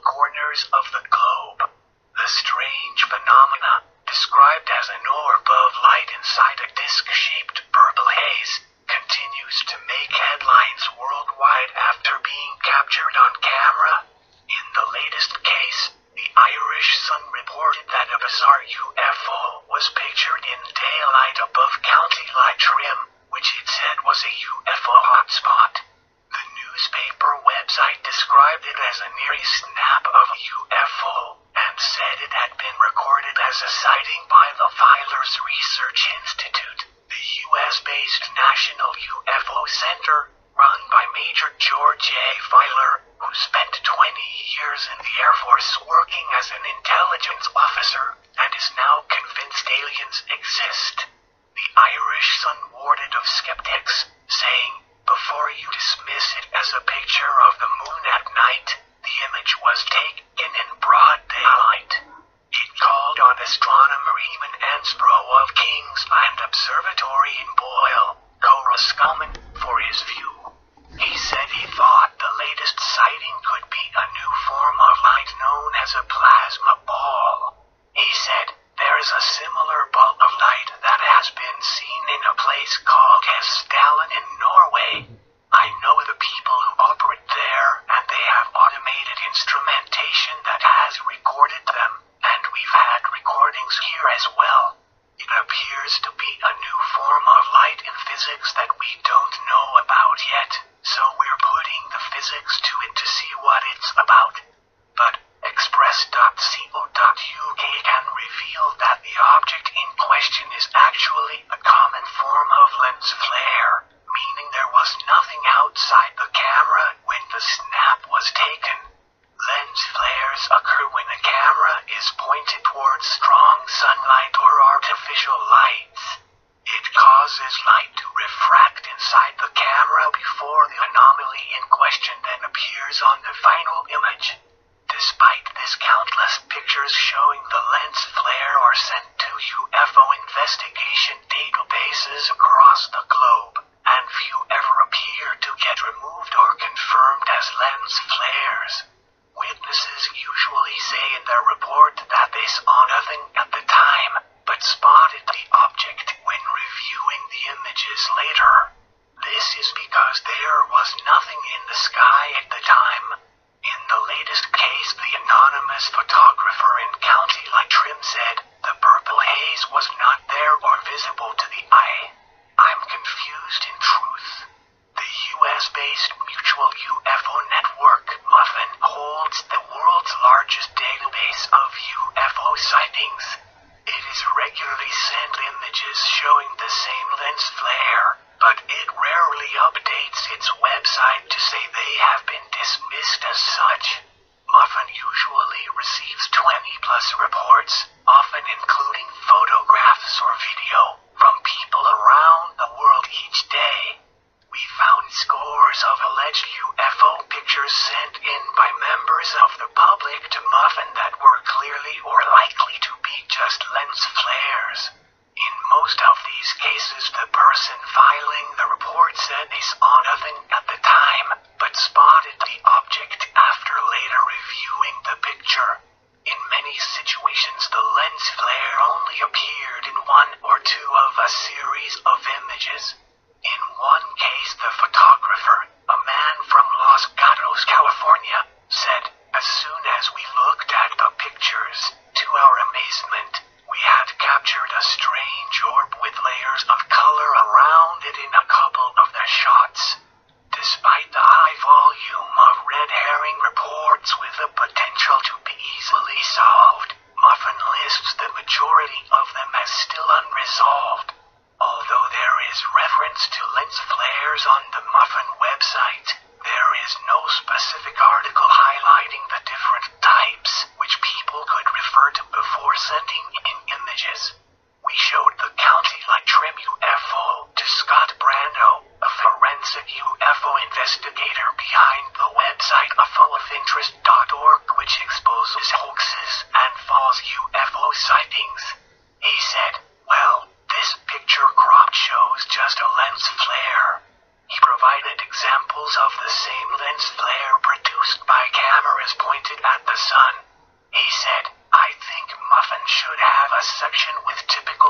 corners of the globe. The strange phenomena, described as an orb of light inside a disc-shaped purple haze, continues to make headlines worldwide after being captured on camera. In the latest case, the Irish Sun reported that a bizarre UFO was pictured in daylight above County Leitrim, which it said was a UFO hotspot. The newspaper website described it as a near snap of a UFO, and said it had been recorded as a sighting by the Filers Research Institute, the US-based National UFO Center, run by Major George A. Filer, who spent 20 years in the Air Force working as an intelligence officer, and is now convinced aliens exist. The Irish Sun warned of skeptics, saying, "Before you dismiss it as a picture of the moon at night, the image was taken in broad daylight." It called on astronomer Eamon Ansbro of King's Land Observatory in Boyle, Roscommon, for his view. He said he thought the latest sighting could be a new form of light known as a plasma ball. He said, "There is a similar ball of light that has been seen in a place called Hessdalen in Norway. I know the people who operate there, and they have automated instrumentation that has recorded them, and we've had recordings here as well. It appears to be a new form of light in physics that we don't know about yet, so we're putting the physics to it to see what it's about." But Express.co.uk can reveal that the object in question is actually a common form of lens flare, meaning there was nothing outside the camera when the snap was taken. Lens flares occur when a camera is pointed towards strong sunlight or artificial lights. It causes light to refract inside the camera before the anomaly in question then appears on the final image. Despite this, countless pictures showing the lens flare are sent to UFO investigation databases across the globe, and few ever appear to get removed or confirmed as lens flares. Witnesses usually say in their report that they saw nothing at the time, but spotted the object when reviewing the images later. This is because there was nothing in the sky at the time. In the latest case, the anonymous photographer in County Leitrim said, "The purple haze was not there or visible to the eye. I'm confused in truth." The US-based Mutual UFO Network, MUFON, holds the world's largest database of UFO sightings. It is regularly sent images showing the same lens flare, but it rarely updates its website to say they have been dismissed as such. MUFON usually receives 20-plus reports, often including photographs or video, from people around the world each day. We found scores of alleged UFO pictures sent in by members of the public to MUFON that were clearly or likely to be just lens flares. In most of these cases, the person filing the report said they saw nothing at the time, but spotted the object after later reviewing the picture. In many situations, the lens flare only appeared in one or two of a series of images. In one case, the photographer, a man from Los Gatos, California, said, "As soon as we looked at the pictures, to our amazement, we had captured a strange orb with layers of color around it in a couple of the shots." Despite the high volume of red herring reports with the potential to be easily solved, MUFON lists the majority of them as still unresolved. Although there is reference to lens flares on the MUFON website, there is no specific article highlighting the different types which people could refer to before sending in images. We showed the County Leitrim UFO to Scott Brando, a forensic UFO investigator behind the website ufofinterest.org, which exposes hoaxes and false UFO sightings. He said, "Well, this picture cropped shows just a lens flare." He provided examples of the same lens flare produced by cameras pointed at the sun. He said, "I think Muffin should have a section with typical